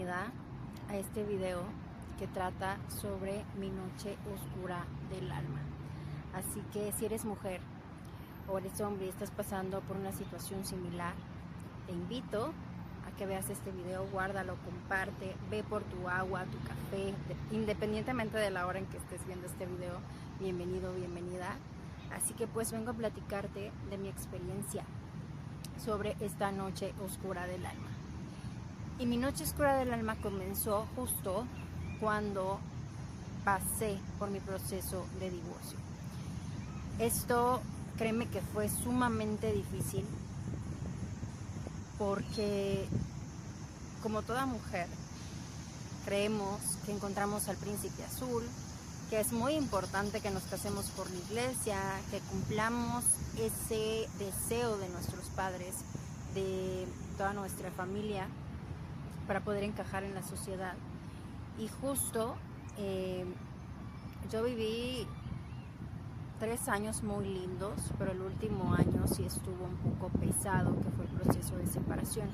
bienvenida a este video que trata sobre mi noche oscura del alma. Así que si eres mujer o eres hombre y estás pasando por una situación similar, te invito a que veas este video, guárdalo, comparte, ve por tu agua, tu café, independientemente de la hora en que estés viendo este video. Bienvenido, bienvenida. Así que pues vengo a platicarte de mi experiencia sobre esta noche oscura del alma. Y mi noche oscura del alma comenzó justo cuando pasé por mi proceso de divorcio. Esto, créeme que fue sumamente difícil porque, como toda mujer, creemos que encontramos al príncipe azul, que es muy importante que nos casemos por la iglesia, que cumplamos ese deseo de nuestros padres, de toda nuestra familia, para poder encajar en la sociedad. Y justo yo viví 3 años muy lindos, pero el último año sí estuvo un poco pesado, que fue el proceso de separación.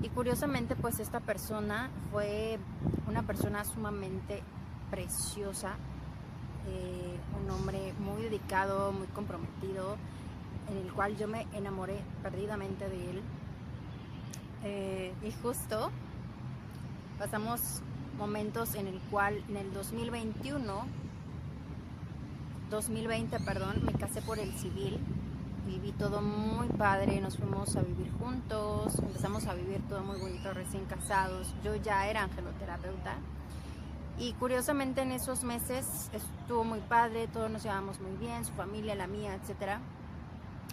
Y curiosamente, pues esta persona fue una persona sumamente preciosa, un hombre muy dedicado, muy comprometido, en el cual yo me enamoré perdidamente de él. Y justo pasamos momentos en el cual en el 2020, me casé por el civil. Viví todo muy padre, nos fuimos a vivir juntos, empezamos a vivir todo muy bonito recién casados. Yo ya era angeloterapeuta y curiosamente en esos meses estuvo muy padre, todos nos llevamos muy bien, su familia, la mía, etcétera.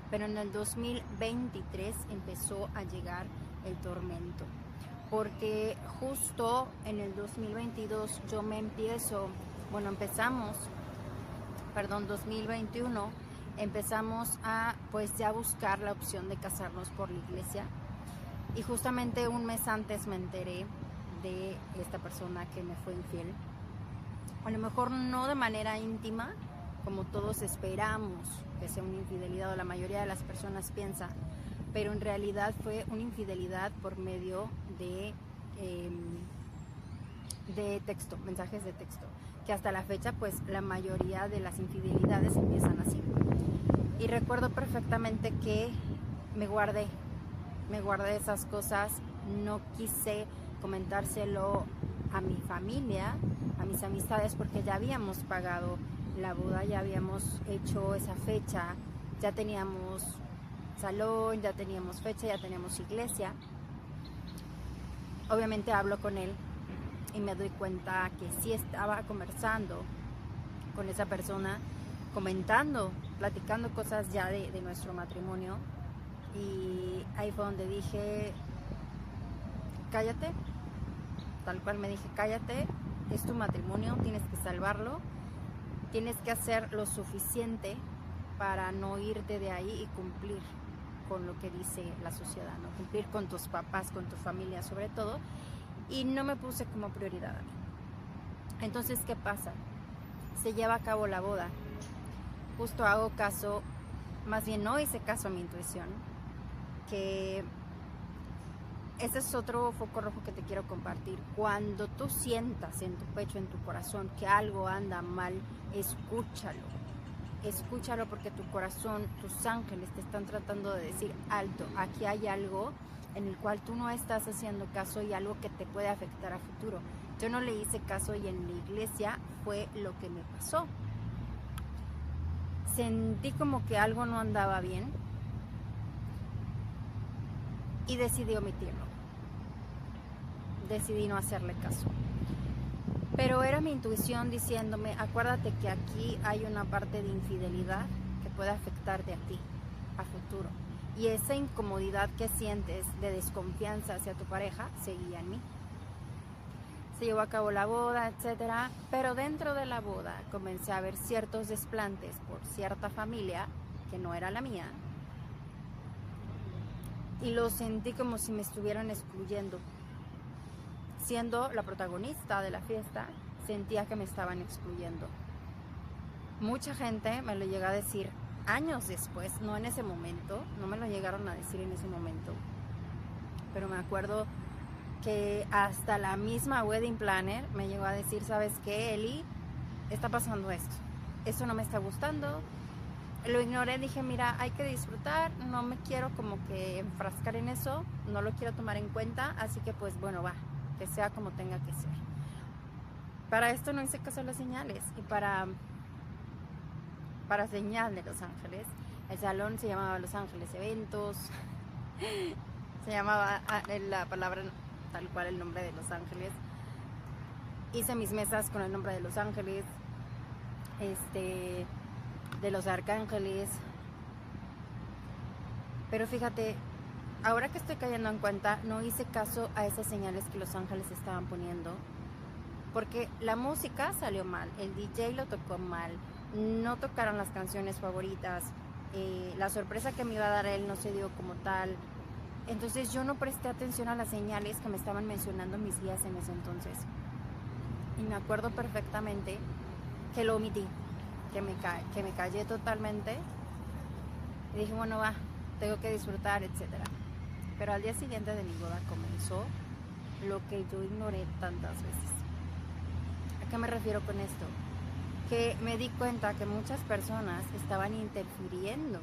Pero en el 2023 empezó a llegar el tormento, porque justo en el 2022 2021 empezamos a pues ya buscar la opción de casarnos por la iglesia, y justamente un mes antes me enteré de esta persona que me fue infiel. A lo mejor no de manera íntima, como todos esperamos que sea una infidelidad, o la mayoría de las personas piensa, pero en realidad fue una infidelidad por medio de texto, mensajes de texto, que hasta la fecha pues la mayoría de las infidelidades empiezan así. Y recuerdo perfectamente que me guardé esas cosas, no quise comentárselo a mi familia, a mis amistades, porque ya habíamos pagado la boda, ya habíamos hecho esa fecha, ya teníamos salón, ya teníamos fecha, ya teníamos iglesia. Obviamente hablo con él y me doy cuenta que sí estaba conversando con esa persona, platicando cosas ya de nuestro matrimonio. Y ahí fue donde dije, cállate, tal cual me dije, cállate, es tu matrimonio, tienes que salvarlo, tienes que hacer lo suficiente para no irte de ahí y cumplir con lo que dice la sociedad, ¿no? Cumplir con tus papás, con tu familia sobre todo. Y no me puse como prioridad a mí. Entonces, ¿qué pasa? Se lleva a cabo la boda. Justo hago caso, más bien no hice caso a mi intuición, que ese es otro foco rojo que te quiero compartir. Cuando tú sientas en tu pecho, en tu corazón, que algo anda mal, escúchalo, porque tu corazón, tus ángeles te están tratando de decir, alto, aquí hay algo en el cual tú no estás haciendo caso y algo que te puede afectar a futuro. Yo no le hice caso y en la iglesia fue lo que me pasó. Sentí como que algo no andaba bien y decidí omitirlo. Decidí no hacerle caso. Pero era mi intuición diciéndome, acuérdate que aquí hay una parte de infidelidad que puede afectarte a ti a futuro. Y esa incomodidad que sientes de desconfianza hacia tu pareja seguía en mí. Se llevó a cabo la boda, etcétera, pero dentro de la boda comencé a ver ciertos desplantes por cierta familia que no era la mía, y lo sentí como si me estuvieran excluyendo. Siendo la protagonista de la fiesta, sentía que me estaban excluyendo. Mucha gente me lo llegó a decir años después, no en ese momento, no me lo llegaron a decir en ese momento, pero me acuerdo que hasta la misma wedding planner me llegó a decir, ¿sabes qué, Eli? Está pasando esto no me está gustando. Lo ignoré, dije, mira, hay que disfrutar, no me quiero como que enfrascar en eso, no lo quiero tomar en cuenta, así que pues bueno, va, que sea como tenga que ser. Para esto no hice caso a las señales, y para señal de Los Ángeles, el salón se llamaba Los Ángeles Eventos, se llamaba la palabra tal cual el nombre de Los Ángeles. Hice mis mesas con el nombre de Los Ángeles, de los arcángeles. Pero fíjate, ahora que estoy cayendo en cuenta, no hice caso a esas señales que Los Ángeles estaban poniendo, porque la música salió mal, el DJ lo tocó mal, no tocaron las canciones favoritas, la sorpresa que me iba a dar él no se dio como tal. Entonces yo no presté atención a las señales que me estaban mencionando mis guías en ese entonces. Y me acuerdo perfectamente que lo omití, que me callé totalmente. Y dije, bueno, va, tengo que disfrutar, etc. Pero al día siguiente de mi boda comenzó lo que yo ignoré tantas veces. ¿A qué me refiero con esto? Que me di cuenta que muchas personas estaban interfiriendo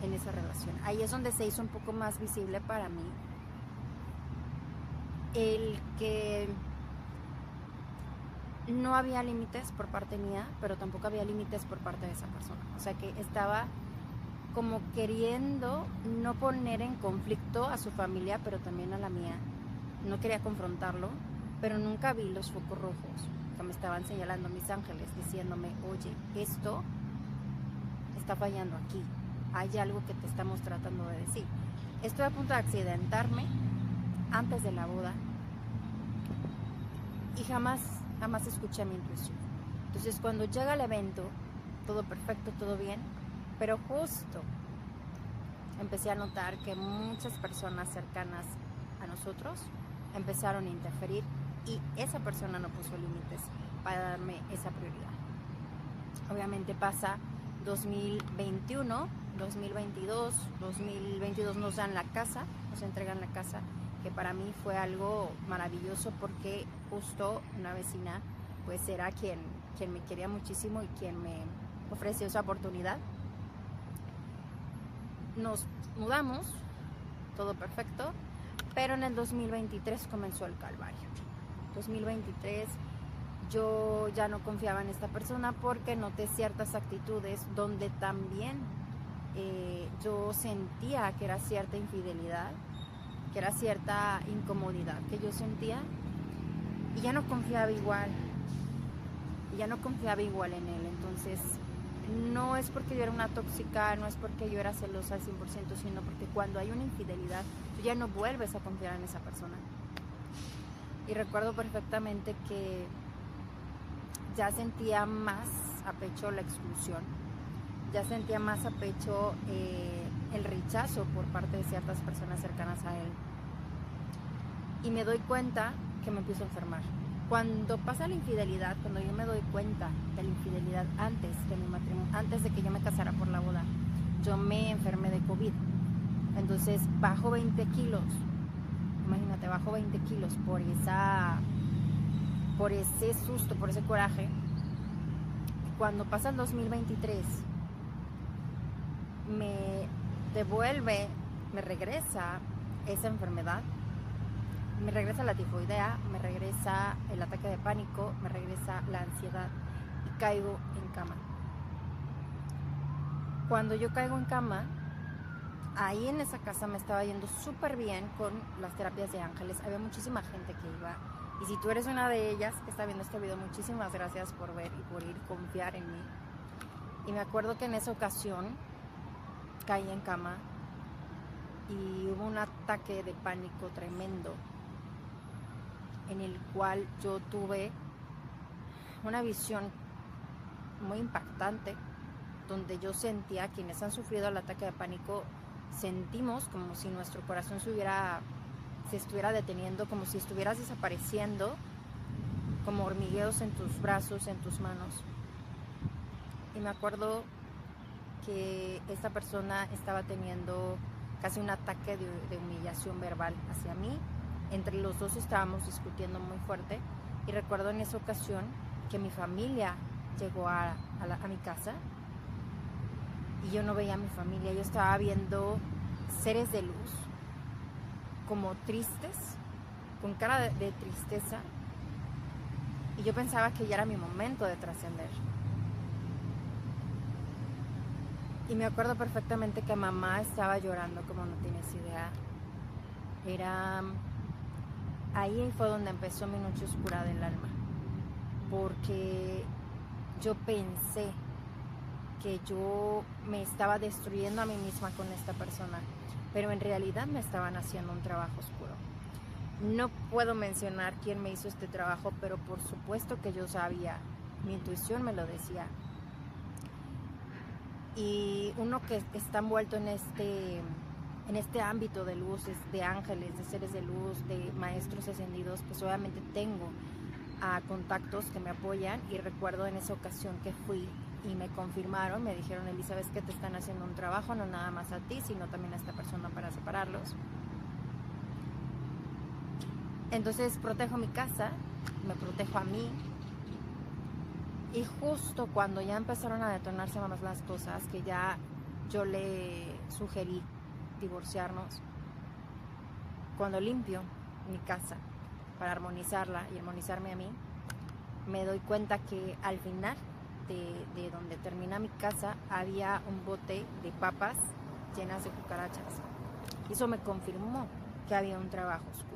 en esa relación. Ahí es donde se hizo un poco más visible para mí el que no había límites por parte mía, pero tampoco había límites por parte de esa persona. O sea que estaba como queriendo no poner en conflicto a su familia, pero también a la mía. No quería confrontarlo, pero nunca vi los focos rojos que me estaban señalando mis ángeles, diciéndome, oye, esto está fallando aquí. Hay algo que te estamos tratando de decir. Estoy a punto de accidentarme antes de la boda y jamás escuché a mi intuición. Entonces cuando llega el evento, todo perfecto, todo bien, pero justo empecé a notar que muchas personas cercanas a nosotros empezaron a interferir y esa persona no puso límites para darme esa prioridad. Obviamente pasa 2021, 2022, 2022 nos dan la casa, nos entregan la casa, que para mí fue algo maravilloso porque justo una vecina pues era quien me quería muchísimo y quien me ofreció esa oportunidad. Nos mudamos, todo perfecto, pero en el 2023 comenzó el calvario. 2023 yo ya no confiaba en esta persona porque noté ciertas actitudes donde también yo sentía que era cierta infidelidad, que era cierta incomodidad que yo sentía y ya no confiaba igual. En él. Entonces no es porque yo era una tóxica, no es porque yo era celosa al 100%, sino porque cuando hay una infidelidad tú ya no vuelves a confiar en esa persona. Y recuerdo perfectamente que ya sentía más a pecho la exclusión, ya sentía más a pecho el rechazo por parte de ciertas personas cercanas a él. Y me doy cuenta que me empiezo a enfermar. Cuando pasa la infidelidad, cuando yo me doy cuenta de la infidelidad antes de mi matrimonio, antes de que yo me casara por la boda, yo me enfermé de COVID. Entonces bajo 20 kilos. Imagínate, bajo 20 kilos por ese susto, por ese coraje. Cuando pasa el 2023, me devuelve, me regresa esa enfermedad, me regresa la tifoidea, me regresa el ataque de pánico, me regresa la ansiedad y caigo en cama. Cuando yo caigo en cama, ahí en esa casa me estaba yendo súper bien con las terapias de ángeles. Había muchísima gente que iba. Y si tú eres una de ellas que está viendo este video, muchísimas gracias por ver y por ir, confiar en mí. Y me acuerdo que en esa ocasión caí en cama y hubo un ataque de pánico tremendo en el cual yo tuve una visión muy impactante, donde yo sentía, quienes han sufrido el ataque de pánico, sentimos como si nuestro corazón se estuviera deteniendo, como si estuvieras desapareciendo, como hormigueos en tus brazos, en tus manos. Y me acuerdo que esta persona estaba teniendo casi un ataque de humillación verbal hacia mí, Entre los dos estábamos discutiendo muy fuerte y recuerdo en esa ocasión que mi familia llegó a mi casa y yo no veía a mi familia, yo estaba viendo seres de luz como tristes, con cara de tristeza, y yo pensaba que ya era mi momento de trascender. Y me acuerdo perfectamente que mamá estaba llorando como no tienes idea. Ahí fue donde empezó mi noche oscura del alma, porque yo pensé que yo me estaba destruyendo a mí misma con esta persona, pero en realidad me estaban haciendo un trabajo oscuro. No puedo mencionar quién me hizo este trabajo, pero por supuesto que yo sabía, mi intuición me lo decía. Y uno que está envuelto en este ámbito de luces, de ángeles, de seres de luz, de maestros ascendidos, pues obviamente tengo a contactos que me apoyan, y recuerdo en esa ocasión que fui y me confirmaron, me dijeron, Elizabeth, que te están haciendo un trabajo, no nada más a ti, sino también a esta persona para separarlos. Entonces protejo mi casa, me protejo a mí, y justo cuando ya empezaron a detonarse más las cosas, que ya yo le sugerí divorciarnos, cuando limpio mi casa para armonizarla y armonizarme a mí, me doy cuenta que al final de donde termina mi casa había un bote de papas llenas de cucarachas. Y eso me confirmó que había un trabajo oscuro.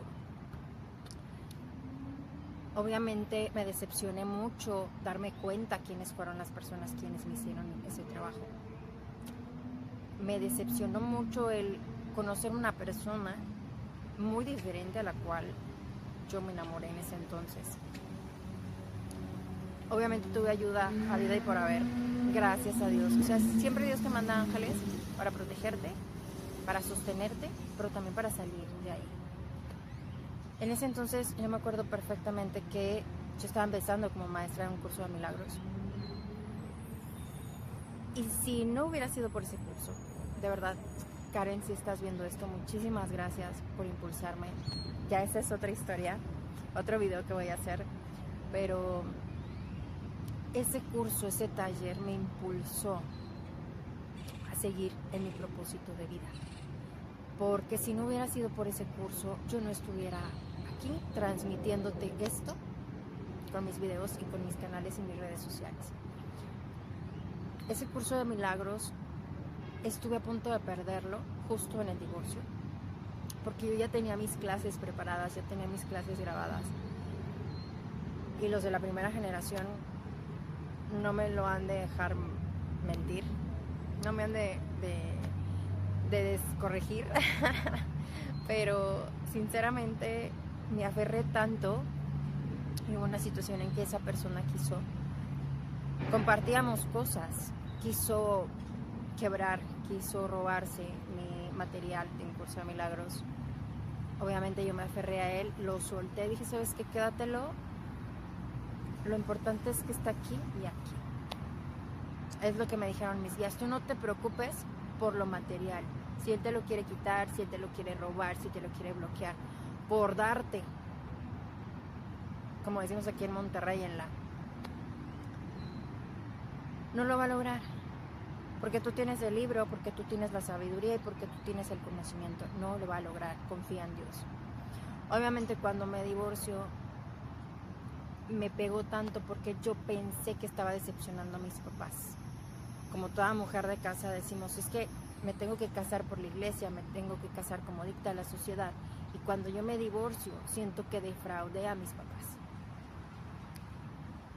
Obviamente me decepcioné mucho darme cuenta quiénes fueron las personas quienes me hicieron ese trabajo. Me decepcionó mucho el conocer una persona muy diferente a la cual yo me enamoré en ese entonces. Obviamente tuve ayuda a vida y por haber, gracias a Dios. O sea, siempre Dios te manda ángeles para protegerte, para sostenerte, pero también para salir de ahí. En ese entonces yo me acuerdo perfectamente que yo estaba empezando como maestra en un curso de milagros. Y si no hubiera sido por ese curso, de verdad, Karen, si estás viendo esto, muchísimas gracias por impulsarme. Ya esa es otra historia, otro video que voy a hacer, pero ese curso, ese taller me impulsó a seguir en mi propósito de vida. Porque si no hubiera sido por ese curso, yo no estuviera aquí transmitiéndote esto con mis videos y con mis canales y mis redes sociales. Ese curso de milagros estuve a punto de perderlo justo en el divorcio, porque yo ya tenía mis clases preparadas, ya tenía mis clases grabadas, y los de la primera generación no me lo han de dejar mentir, no me han de descorregir, pero sinceramente me aferré tanto. Y hubo una situación en que esa persona compartíamos cosas, quiso quebrar, quiso robarse mi material de un curso de milagros. Obviamente yo me aferré a él, lo solté, dije, ¿sabes qué? Quédatelo, lo importante es que está aquí y aquí. Es lo que me dijeron mis guías, tú no te preocupes por lo material, si él te lo quiere quitar, si él te lo quiere robar, si te lo quiere bloquear, por darte, como decimos aquí en Monterrey, no lo va a lograr, porque tú tienes el libro, porque tú tienes la sabiduría y porque tú tienes el conocimiento. No lo va a lograr, confía en Dios. Obviamente cuando me divorcio me pegó tanto porque yo pensé que estaba decepcionando a mis papás. Como toda mujer de casa decimos, es que me tengo que casar por la iglesia, me tengo que casar como dicta la sociedad, y cuando yo me divorcio siento que defraudé a mis papás.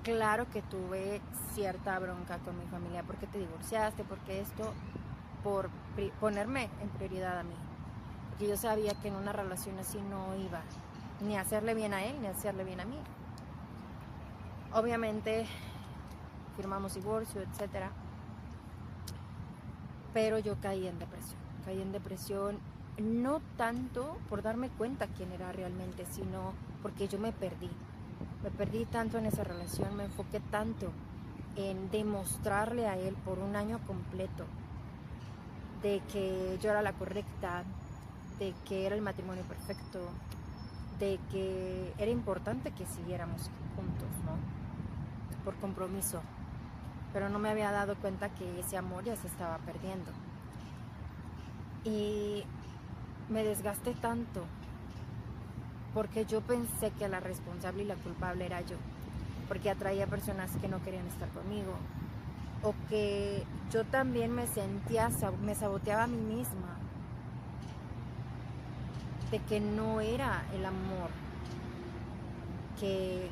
Claro que tuve cierta bronca con mi familia, ¿por qué te divorciaste? ¿Por qué esto? Por ponerme en prioridad a mí, porque yo sabía que en una relación así no iba ni a hacerle bien a él ni a hacerle bien a mí. Obviamente firmamos divorcio, etcétera, pero yo caí en depresión, no tanto por darme cuenta quién era realmente, sino porque yo me perdí tanto en esa relación, me enfoqué tanto en demostrarle a él por un año completo de que yo era la correcta, de que era el matrimonio perfecto, de que era importante que siguiéramos juntos, ¿no? Por compromiso. Pero no me había dado cuenta que ese amor ya se estaba perdiendo. Y me desgasté tanto porque yo pensé que la responsable y la culpable era yo, porque atraía personas que no querían estar conmigo, o que yo también me saboteaba a mí misma, de que no era el amor, que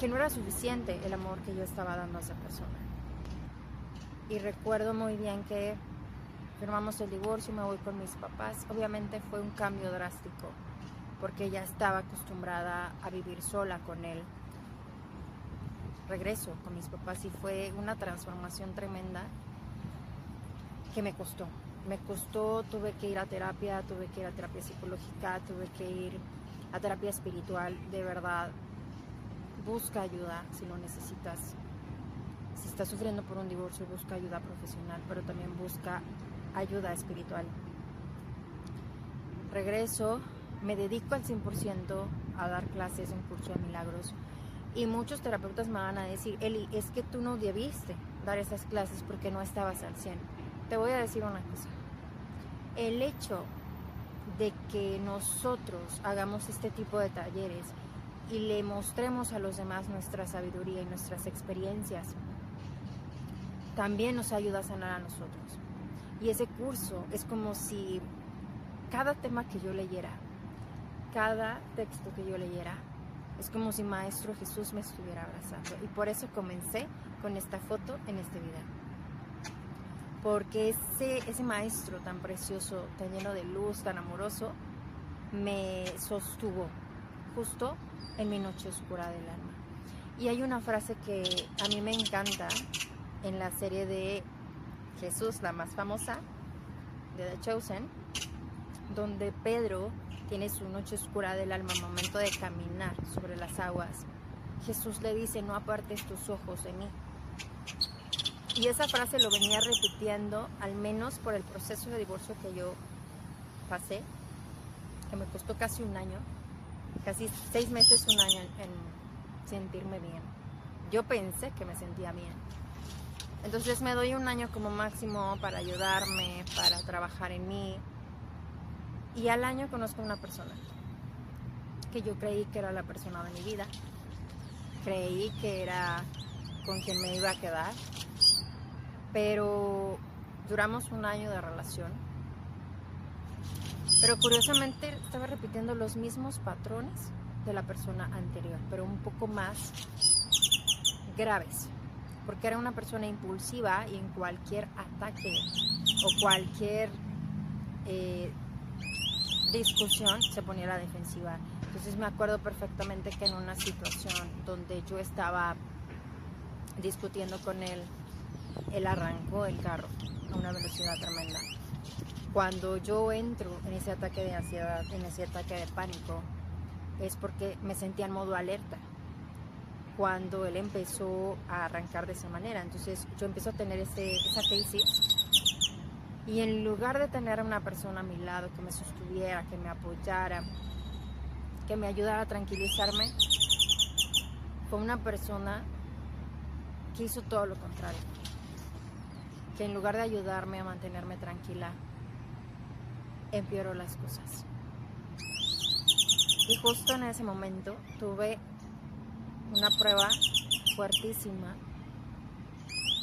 no era suficiente el amor que yo estaba dando a esa persona. Y recuerdo muy bien que firmamos el divorcio, me voy con mis papás. Obviamente fue un cambio drástico, porque ya estaba acostumbrada a vivir sola con él. Regreso con mis papás y fue una transformación tremenda que me costó. Tuve que ir a terapia psicológica, tuve que ir a terapia espiritual. De verdad, busca ayuda si lo necesitas. Si estás sufriendo por un divorcio, busca ayuda profesional, pero también busca ayuda espiritual. Regreso, me dedico al 100% a dar clases, un curso de milagros, y muchos terapeutas me van a decir: Eli, es que tú no debiste dar esas clases porque no estabas al 100. Te voy a decir una cosa: el hecho de que nosotros hagamos este tipo de talleres y le mostremos a los demás nuestra sabiduría y nuestras experiencias, también nos ayuda a sanar a nosotros. Y ese curso es como si cada tema que yo leyera, cada texto que yo leyera, es como si Maestro Jesús me estuviera abrazando. Y por eso comencé con esta foto en este video. Porque ese Maestro tan precioso, tan lleno de luz, tan amoroso, me sostuvo justo en mi noche oscura del alma. Y hay una frase que a mí me encanta en la serie de Jesús, la más famosa, de The Chosen, donde Pedro tiene su noche oscura del alma, momento de caminar sobre las aguas. Jesús le dice: no apartes tus ojos de mí. Y esa frase lo venía repitiendo, al menos por el proceso de divorcio que yo pasé, que me costó casi un año, casi 6 meses, un año en sentirme bien. Yo pensé que me sentía bien. Entonces me doy un año como máximo para ayudarme, para trabajar en mí. Y al año conozco a una persona que yo creí que era la persona de mi vida. Creí que era con quien me iba a quedar. Pero duramos un año de relación. Pero curiosamente estaba repitiendo los mismos patrones de la persona anterior, pero un poco más graves. Porque era una persona impulsiva y en cualquier ataque o cualquier discusión se ponía a la defensiva. Entonces me acuerdo perfectamente que en una situación donde yo estaba discutiendo con él, él arrancó el carro a una velocidad tremenda. Cuando yo entro en ese ataque de ansiedad, en ese ataque de pánico, es porque me sentía en modo alerta cuando él empezó a arrancar de esa manera. Entonces yo empecé a tener esa crisis, y en lugar de tener a una persona a mi lado que me sostuviera, que me apoyara, que me ayudara a tranquilizarme, fue una persona que hizo todo lo contrario, que en lugar de ayudarme a mantenerme tranquila, empeoró las cosas. Y justo en ese momento tuve una prueba fuertísima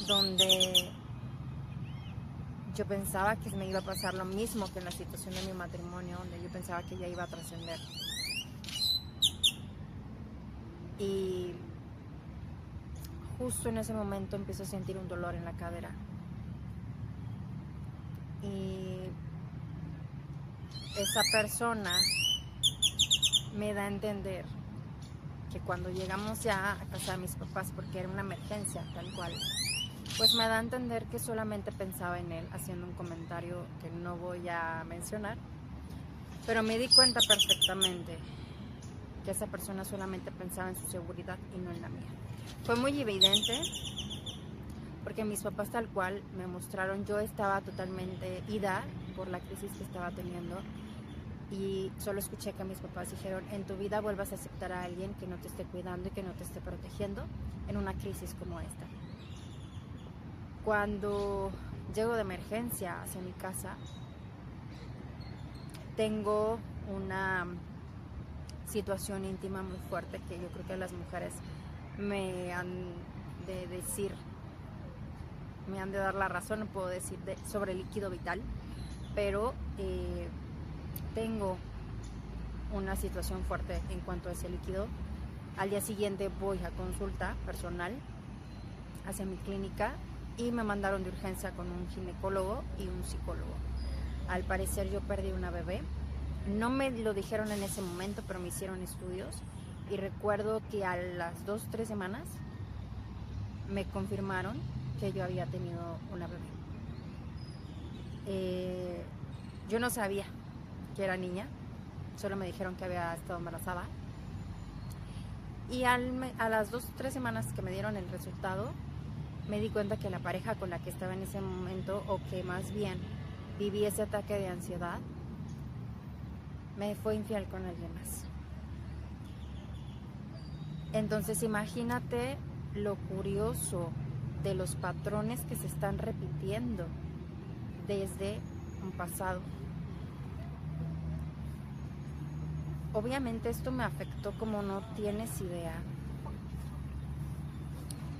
donde yo pensaba que me iba a pasar lo mismo que en la situación de mi matrimonio, donde yo pensaba que ya iba a trascender. Y justo en ese momento empiezo a sentir un dolor en la cadera. Y esa persona me da a entender que cuando llegamos ya a casa de mis papás, porque era una emergencia tal cual, pues me da a entender que solamente pensaba en él, haciendo un comentario que no voy a mencionar, pero me di cuenta perfectamente que esa persona solamente pensaba en su seguridad y no en la mía. Fue muy evidente porque mis papás tal cual me mostraron, yo estaba totalmente ida por la crisis que estaba teniendo, y solo escuché que mis papás dijeron: en tu vida vuelvas a aceptar a alguien que no te esté cuidando y que no te esté protegiendo en una crisis como esta. Cuando llego de emergencia hacia mi casa, tengo una situación íntima muy fuerte que yo creo que las mujeres me han de decir, me han de dar la razón, no puedo decir sobre el líquido vital, pero tengo una situación fuerte en cuanto a ese líquido. Al día siguiente voy a consulta personal hacia mi clínica y me mandaron de urgencia con un ginecólogo y un psicólogo. Al parecer yo perdí una bebé. No me lo dijeron en ese momento, pero me hicieron estudios y recuerdo que a las 2-3 semanas me confirmaron que yo había tenido una bebé. Yo no sabía que era niña, solo me dijeron que había estado embarazada. Y a las 2-3 semanas que me dieron el resultado, me di cuenta que la pareja con la que estaba en ese momento, o que más bien viví ese ataque de ansiedad, me fue infiel con alguien más. Entonces imagínate lo curioso de los patrones que se están repitiendo desde un pasado. Obviamente esto me afectó como no tienes idea,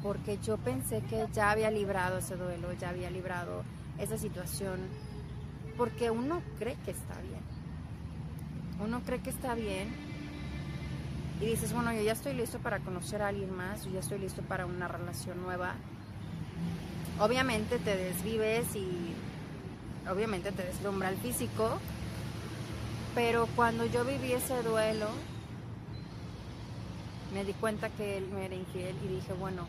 porque yo pensé que ya había librado ese duelo, ya había librado esa situación, porque uno cree que está bien. Uno cree que está bien y dices, bueno, yo ya estoy listo para conocer a alguien más, yo ya estoy listo para una relación nueva. Obviamente te desvives y obviamente te deslumbra el físico, pero cuando yo viví ese duelo, me di cuenta que él me era infiel y dije, bueno,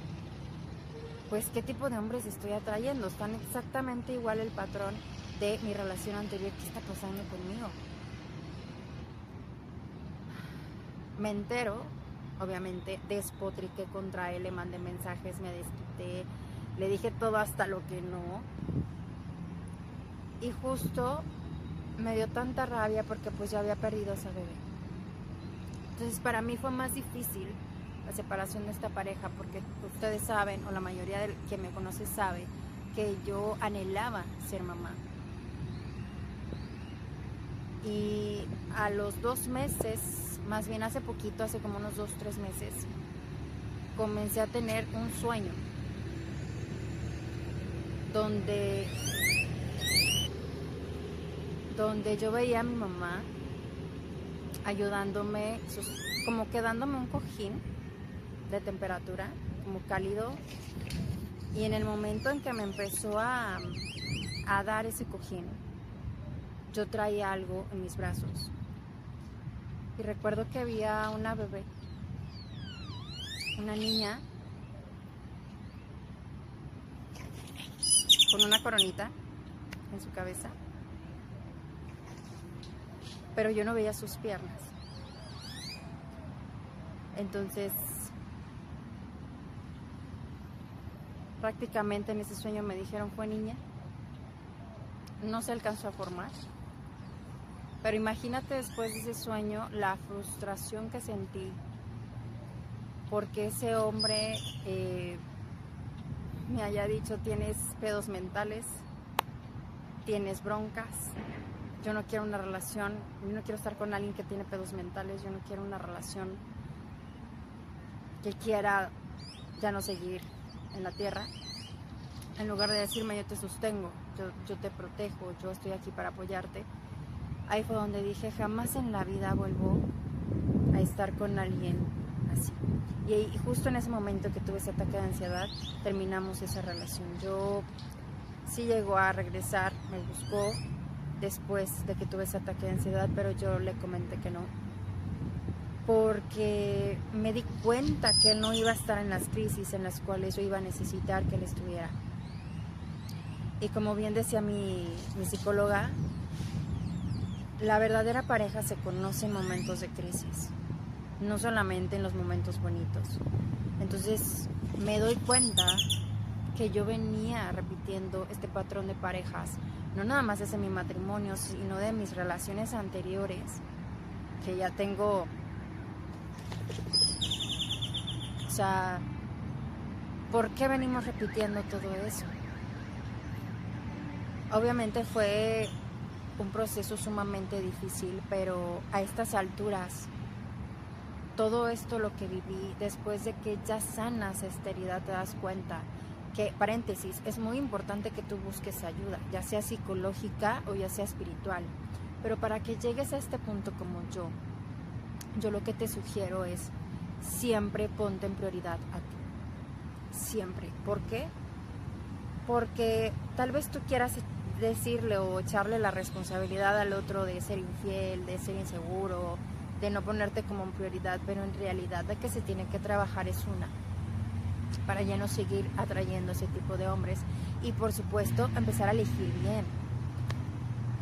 pues ¿qué tipo de hombres estoy atrayendo? Están exactamente igual el patrón de mi relación anterior. ¿Qué está pasando conmigo? Me entero, obviamente, despotriqué contra él, le mandé mensajes, me desquité, le dije todo hasta lo que no. Y justo me dio tanta rabia porque pues ya había perdido a esa bebé. Entonces para mí fue más difícil la separación de esta pareja, porque ustedes saben, o la mayoría de que me conoce sabe, que yo anhelaba ser mamá. Y a los 2 meses, más bien hace poquito, hace como unos 2-3 meses, comencé a tener un sueño donde yo veía a mi mamá ayudándome, como que dándome un cojín de temperatura, como cálido, y en el momento en que me empezó a dar ese cojín, yo traía algo en mis brazos y recuerdo que había una bebé, una niña con una coronita en su cabeza, pero yo no veía sus piernas. Entonces prácticamente en ese sueño me dijeron fue niña, no se alcanzó a formar. Pero imagínate después de ese sueño la frustración que sentí, porque ese hombre me haya dicho tienes pedos mentales, tienes broncas, yo no quiero una relación, yo no quiero estar con alguien que tiene pedos mentales, yo no quiero una relación que quiera ya no seguir en la tierra. En lugar de decirme yo te sostengo, yo te protejo, yo estoy aquí para apoyarte. Ahí fue donde dije, jamás en la vida vuelvo a estar con alguien así. Y justo en ese momento que tuve ese ataque de ansiedad, terminamos esa relación. Yo sí llegó a regresar, me buscó después de que tuve ese ataque de ansiedad, pero yo le comenté que no, porque me di cuenta que él no iba a estar en las crisis en las cuales yo iba a necesitar que él estuviera. Y como bien decía mi psicóloga, la verdadera pareja se conoce en momentos de crisis, no solamente en los momentos bonitos. Entonces me doy cuenta que yo venía repitiendo este patrón de parejas no nada más es de mi matrimonio, sino de mis relaciones anteriores, que ya tengo, o sea, ¿por qué venimos repitiendo todo eso? Obviamente fue un proceso sumamente difícil, pero a estas alturas, todo esto lo que viví, después de que ya sanas esta herida, te das cuenta que, paréntesis, es muy importante que tú busques ayuda, ya sea psicológica o ya sea espiritual. Pero para que llegues a este punto como yo lo que te sugiero es siempre ponte en prioridad a ti. Siempre. ¿Por qué? Porque tal vez tú quieras decirle o echarle la responsabilidad al otro de ser infiel, de ser inseguro, de no ponerte como en prioridad, pero en realidad de que se tiene que trabajar es una, para ya no seguir atrayendo ese tipo de hombres y por supuesto empezar a elegir bien.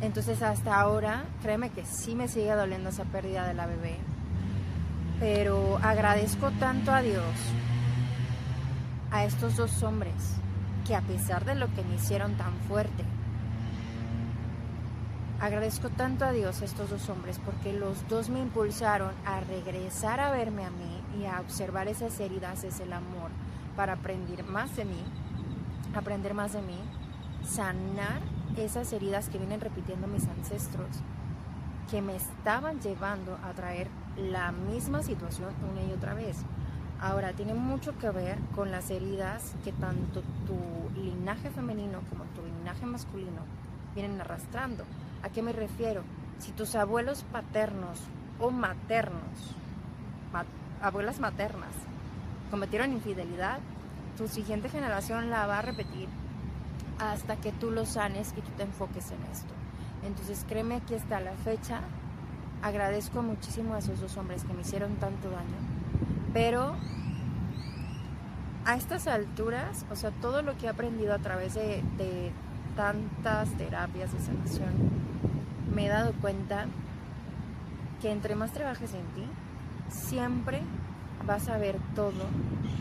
Entonces hasta ahora, créeme que sí me sigue doliendo esa pérdida de la bebé, pero agradezco tanto a Dios, a estos dos hombres, que a pesar de lo que me hicieron tan fuerte, agradezco tanto a Dios a estos dos hombres porque los dos me impulsaron a regresar a verme a mí y a observar esas heridas desde el amor para aprender más de mí, sanar esas heridas que vienen repitiendo mis ancestros, que me estaban llevando a traer la misma situación una y otra vez. Ahora, tiene mucho que ver con las heridas que tanto tu linaje femenino como tu linaje masculino vienen arrastrando. ¿A qué me refiero? Si tus abuelos paternos o maternos, abuelas maternas, cometieron infidelidad, tu siguiente generación la va a repetir hasta que tú lo sanes y tú te enfoques en esto. Entonces créeme, aquí está la fecha. Agradezco muchísimo a esos dos hombres que me hicieron tanto daño, pero a estas alturas, o sea, todo lo que he aprendido a través de tantas terapias de sanación, me he dado cuenta que entre más trabajes en ti, siempre vas a ver todo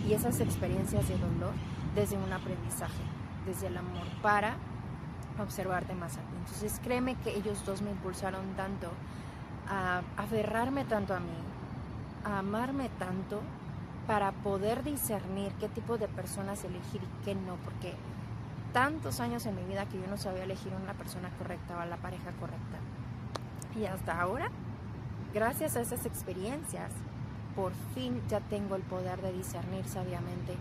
y esas experiencias de dolor desde un aprendizaje, desde el amor, para observarte más a ti. Entonces créeme que ellos dos me impulsaron tanto a aferrarme tanto a mí, a amarme tanto, para poder discernir qué tipo de personas elegir y qué no, porque tantos años en mi vida que yo no sabía elegir una persona correcta o a la pareja correcta. Y hasta ahora, gracias a esas experiencias, por fin ya tengo el poder de discernir sabiamente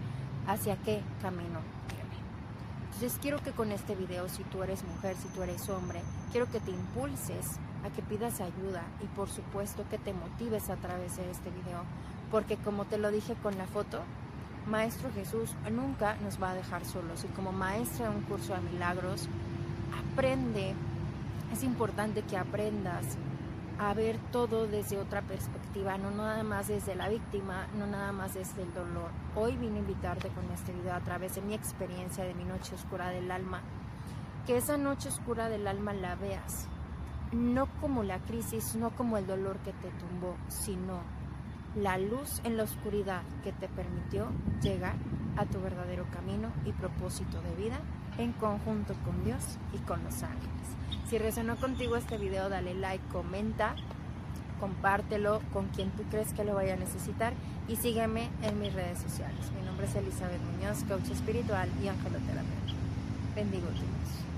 hacia qué camino irme. Entonces quiero que con este video, si tú eres mujer, si tú eres hombre, quiero que te impulses a que pidas ayuda y por supuesto que te motives a través de este video, porque como te lo dije con la foto, Maestro Jesús nunca nos va a dejar solos, y como maestra de un curso de milagros, aprende, es importante que aprendas a ver todo desde otra perspectiva, no nada más desde la víctima, no nada más desde el dolor. Hoy vine a invitarte con este video a través de mi experiencia, de mi noche oscura del alma, que esa noche oscura del alma la veas, no como la crisis, no como el dolor que te tumbó, sino la luz en la oscuridad que te permitió llegar a tu verdadero camino y propósito de vida en conjunto con Dios y con los ángeles. Si resonó contigo este video, dale like, comenta, compártelo con quien tú crees que lo vaya a necesitar y sígueme en mis redes sociales. Mi nombre es Elizabeth Muñoz, coach espiritual y angeloterapeuta. Bendigo tu luz.